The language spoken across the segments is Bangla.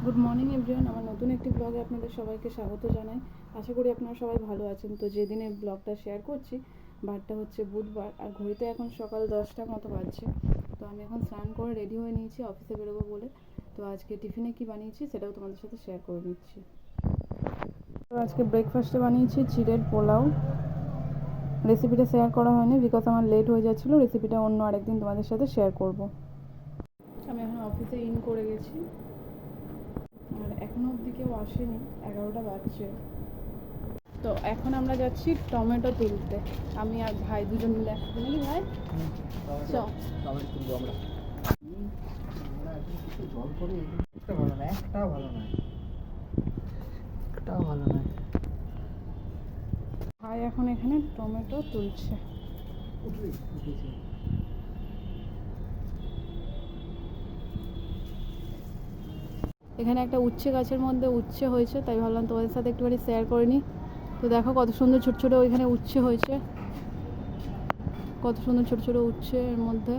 গুড মর্নিং এভরিওয়ান, আমার নতুন একটি ব্লগে আপনাদের সবাইকে স্বাগত জানাই। আশা করি আপনারা সবাই ভালো আছেন। তো যেদিনের ব্লগটা শেয়ার করছি, বারটা হচ্ছে বুধবার, আর ঘড়িতে এখন সকাল 10টার মতো বাজছে। তো আমি এখন স্নান করে রেডি হয়ে নিয়েছি অফিসে বেরোবো বলে। তো আজকে টিফিনে কি বানিয়েছি সেটাও তোমাদের সাথে শেয়ার করে নিচ্ছি। তো আজকে ব্রেকফাস্টে বানিয়েছি চিড়ের পোলাও। রেসিপিটা শেয়ার করা হয়নি বিকজ আমার লেট হয়ে যাচ্ছিলো। রেসিপিটা অন্য আরেকদিন তোমাদের সাথে শেয়ার করব। আমি এখন অফিসে ইন করে গেছি, আর এখনও অবধি কেউ আসেনি, 11টা বাজছে। তো এখন আমরা যাচ্ছি টমেটো তুলতে, আমি আর ভাই দুজন মিলে। নাকি ভাই ভাই এখন এখানে টমেটো তুলছে। এখানে একটা উচ্ছে গাছের মধ্যে উচ্ছে হয়েছে, তাই ভাবলাম তোমাদের সাথে একটুখানি শেয়ার করে নিই। তো দেখো কত সুন্দর ছোটো ছোটো ওইখানে উচ্ছে হয়েছে, কত সুন্দর ছোটো ছোটো উচ্ছে এর মধ্যে।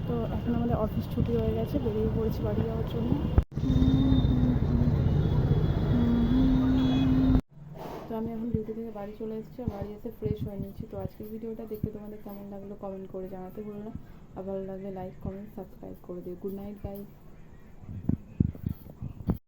তো এখন আমাদের অফিস ছুটি হয়ে গেছে, বেরিয়ে পড়েছি বাড়ি যাওয়ার জন্য। তো আমি এখন ডিউটি থেকে বাড়ি চলে এসেছি, আর বাড়ি এসে ফ্রেশ হয়ে নিয়েছি। তো আজকের ভিডিওটা দেখতে তোমাদের কেমন লাগলো কমেন্ট করে জানাতে ভুলো না। আর ভালো লাগলে লাইক কমেন্ট সাবস্ক্রাইব করে দিও। Good night guys.